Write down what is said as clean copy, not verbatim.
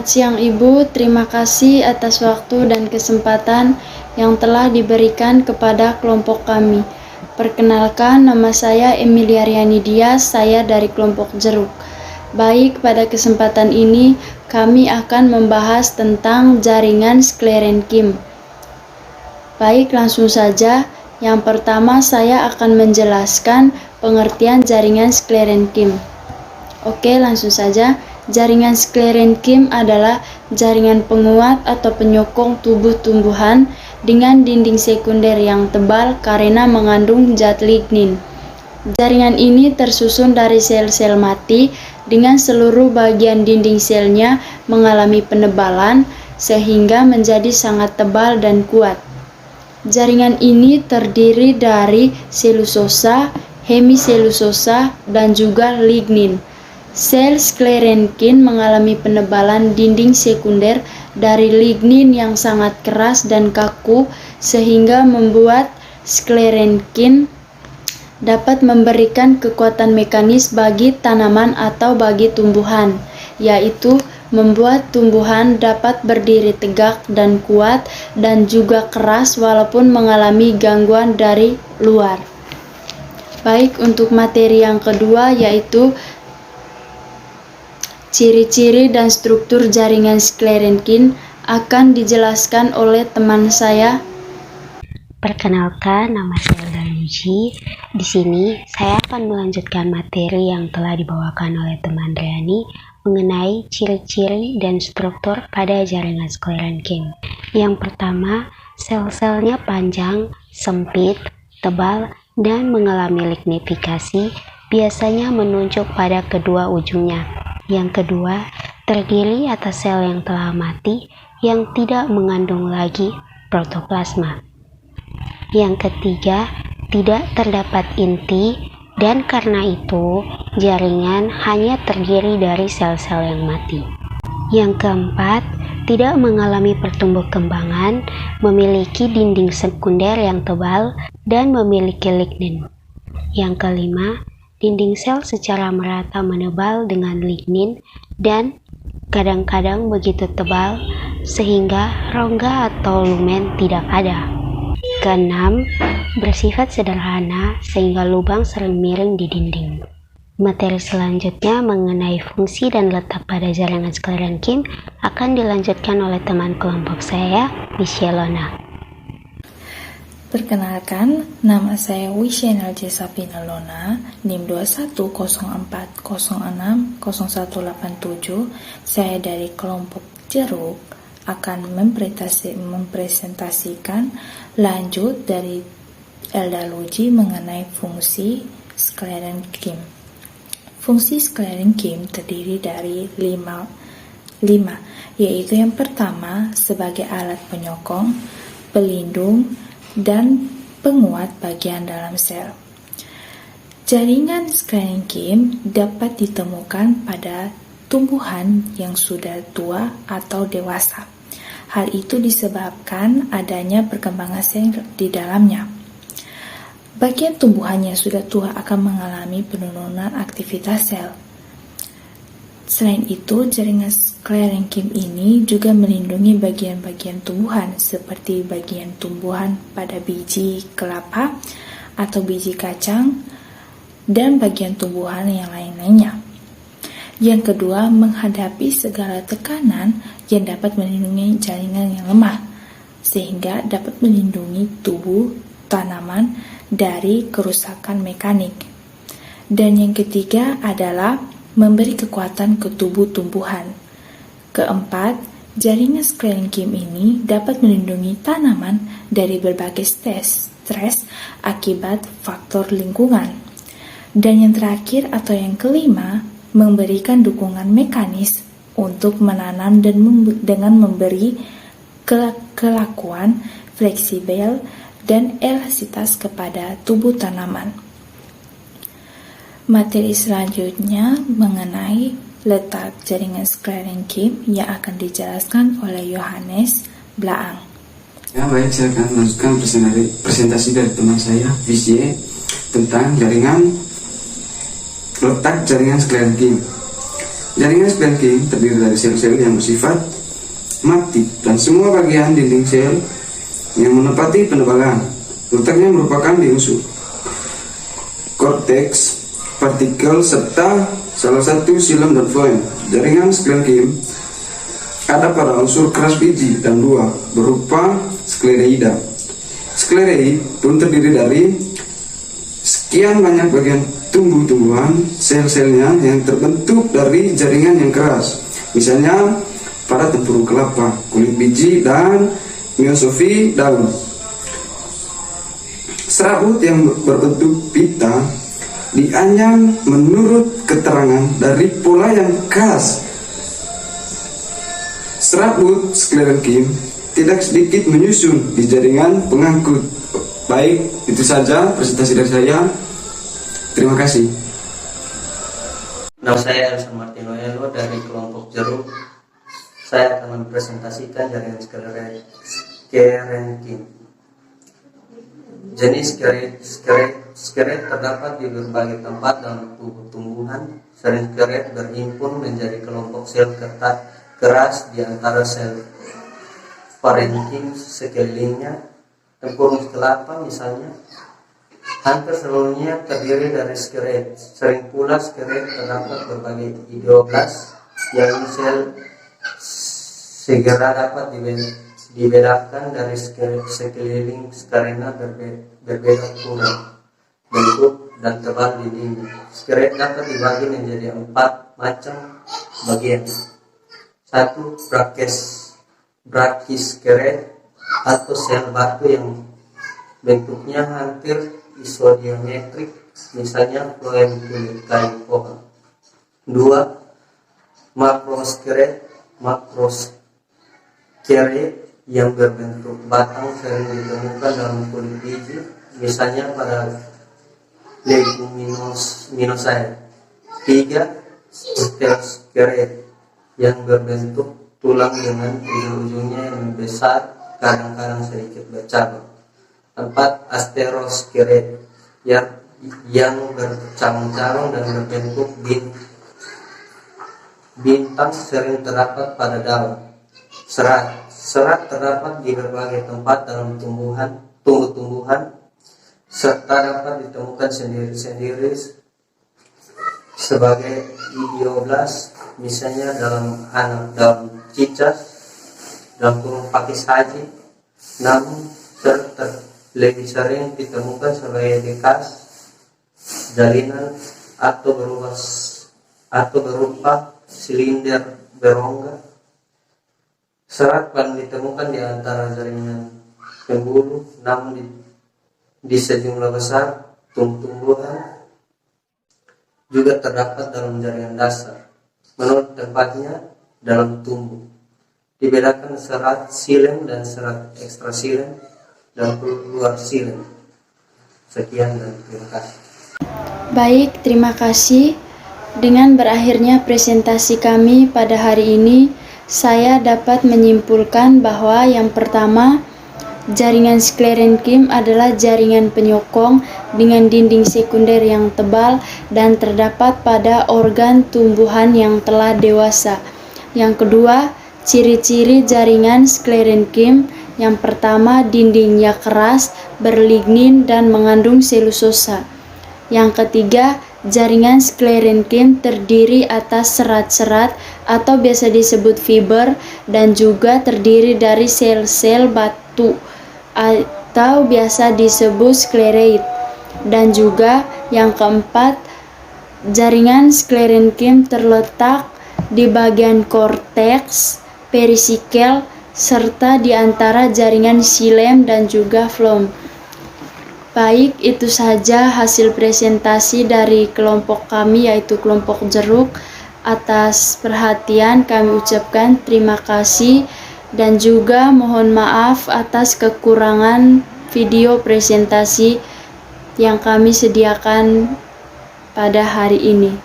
siang Ibu, terima kasih atas waktu dan kesempatan yang telah diberikan kepada kelompok kami. Perkenalkan, nama saya Emilia Riani Dias, saya dari kelompok Jeruk. Baik, pada kesempatan ini kami akan membahas tentang jaringan sklerenkim. Baik, langsung saja. Yang pertama saya akan menjelaskan pengertian jaringan sklerenkim. Oke, langsung saja. Jaringan sklerenkim adalah jaringan penguat atau penyokong tubuh tumbuhan dengan dinding sekunder yang tebal karena mengandung zat lignin. Jaringan ini tersusun dari sel-sel mati dengan seluruh bagian dinding selnya mengalami penebalan sehingga menjadi sangat tebal dan kuat. Jaringan ini terdiri dari selulosa, hemiselulosa, dan juga lignin. Sel sklerenkin mengalami penebalan dinding sekunder dari lignin yang sangat keras dan kaku sehingga membuat sklerenkin dapat memberikan kekuatan mekanis bagi tanaman atau bagi tumbuhan, yaitu membuat tumbuhan dapat berdiri tegak dan kuat dan juga keras walaupun mengalami gangguan dari luar. Baik, untuk materi yang kedua yaitu ciri-ciri dan struktur jaringan sklerenkin akan dijelaskan oleh teman saya. Perkenalkan, nama saya Elda Luji. Di sini saya akan melanjutkan materi yang telah dibawakan oleh teman Riani mengenai ciri-ciri dan struktur pada jaringan sklerenkim. Yang pertama, sel-selnya panjang, sempit, tebal, dan mengalami lignifikasi, biasanya menunjuk pada kedua ujungnya. Yang kedua, terdiri atas sel yang telah mati yang tidak mengandung lagi protoplasma. Yang ketiga, tidak terdapat inti dan karena itu jaringan hanya terdiri dari sel-sel yang mati. Yang keempat, tidak mengalami pertumbuh kembangan, memiliki dinding sekunder yang tebal dan memiliki lignin. Yang kelima, dinding sel secara merata menebal dengan lignin dan kadang-kadang begitu tebal sehingga rongga atau lumen tidak ada. Keenam, bersifat sederhana sehingga lubang sering miring di dinding. Materi selanjutnya mengenai fungsi dan letak pada jaringan sklerenkim akan dilanjutkan oleh teman kelompok saya, Michelle. Perkenalkan, nama saya Wishenal Jesapina Lona, NIM 2104060187. Saya dari kelompok Jeruk akan mempresentasikan lanjut dari Elda Luji mengenai fungsi sklerenkim. Fungsi sklerenkim terdiri dari lima, yaitu yang pertama sebagai alat penyokong, pelindung, dan penguat bagian dalam sel. Jaringan sklerenkim dapat ditemukan pada tumbuhan yang sudah tua atau dewasa. Hal itu disebabkan adanya perkembangan sel di dalamnya. Bagian tumbuhan yang sudah tua akan mengalami penurunan aktivitas sel. Selain itu, jaringan sklerenkim ini juga melindungi bagian-bagian tumbuhan seperti bagian tumbuhan pada biji kelapa atau biji kacang dan bagian tumbuhan yang lain-lainnya. Yang kedua, menghadapi segala tekanan yang dapat melindungi jaringan yang lemah sehingga dapat melindungi tubuh tanaman dari kerusakan mekanik. Dan yang ketiga adalah memberi kekuatan ke tubuh tumbuhan. Keempat, jaringan sklerenkim ini dapat melindungi tanaman dari berbagai stres akibat faktor lingkungan. Dan yang terakhir atau yang kelima, memberikan dukungan mekanis untuk menanam dan dengan memberi kelakuan fleksibel dan elastisitas kepada tubuh tanaman. Materi selanjutnya mengenai letak jaringan sklerenkim yang akan dijelaskan oleh Yohanes Blaang. Ya, baik, saya akan melanjutkan presentasi dari teman saya, Visye, tentang letak jaringan sklerenkim. Jaringan Skleran Kim terdiri dari sel-sel yang bersifat mati dan semua bagian dinding sel yang menepati penebalan. Letaknya merupakan di unsur korteks, partikel, serta salah satu silem dan floem. Jaringan Skleran Kim ada pada unsur keras biji dan buah berupa sklereida. Sklerei pun terdiri dari sekian banyak bagian tumbuh-tumbuhan, sel-selnya yang terbentuk dari jaringan yang keras. Misalnya pada tempurung kelapa, kulit biji, dan mesofi daun. Serabut yang berbentuk pita dianyam menurut keterangan dari pola yang khas. Serabut Skleran Kim tidak sedikit menyusun di jaringan pengangkut. Baik, itu saja presentasi dari saya. Terima kasih. Nama saya Elsa Martinoelo dari kelompok Jeruk. Saya akan mempresentasikan jaringan Skleran Kim. Jenis skeret terdapat di berbagai tempat dalam tubuh tumbuhan. Sering skeret berhimpun menjadi kelompok sel keras di antara sel parenkim sekelilingnya. Tempurung kelapa misalnya hampir seluruhnya terdiri dari skeret. Sering pula skeret terdapat berbagai ideoblas yang sel segera dapat dibedakan dari skeret sekeliling karena berbeda ukuran, bentuk, dan tebal dindingnya. Skeret dapat dibagi menjadi 4 macam bagian. 1. Brachiskeret atau sel batu yang bentuknya hampir isodiametrik, misalnya floem kulit kayu pohon. 2. Makroskeret yang berbentuk batang sering ditemukan dalam kulit biji, misalnya pada leguminosae. 3. Steroskeret yang berbentuk tulang dengan ujung-ujungnya yang besar, kadang-kadang sedikit bercabang. 4. Asteroskeret yang bercabang-cabang dan berbentuk bintang, sering terdapat pada daun. Serat terdapat di berbagai tempat dalam tumbuh-tumbuhan, serta dapat ditemukan sendiri-sendiri sebagai ideoblas, misalnya dalam anak daun cicak, dalam kurung pakis haji. Namun lebih sering ditemukan sebagai bekas jalinan atau berupa silinder berongga. Serat paling ditemukan di antara jaringan pembuluh, namun di sejumlah besar tumbuh-tumbuhan juga terdapat dalam jaringan dasar. Menurut tempatnya dalam tumbuh, dibedakan serat silem dan serat ekstrasilem dan luar silem. Sekian dan terima kasih. Baik, terima kasih. Dengan berakhirnya presentasi kami pada hari ini, saya dapat menyimpulkan bahwa yang pertama, jaringan Skleran Kim adalah jaringan penyokong dengan dinding sekunder yang tebal dan terdapat pada organ tumbuhan yang telah dewasa. Yang kedua, ciri-ciri jaringan Skleran Kim. Yang pertama, dindingnya keras, berlignin dan mengandung selulosa. Yang ketiga, jaringan Skleran Kim terdiri atas serat-serat atau biasa disebut fiber dan juga terdiri dari sel-sel batu atau biasa disebut sklereid. Dan juga yang keempat, jaringan Skleran Kim terletak di bagian korteks, perisikel, serta di antara jaringan silem dan juga floem. Baik, itu saja hasil presentasi dari kelompok kami, yaitu kelompok Jeruk. Atas perhatian kami ucapkan terima kasih dan juga mohon maaf atas kekurangan video presentasi yang kami sediakan pada hari ini.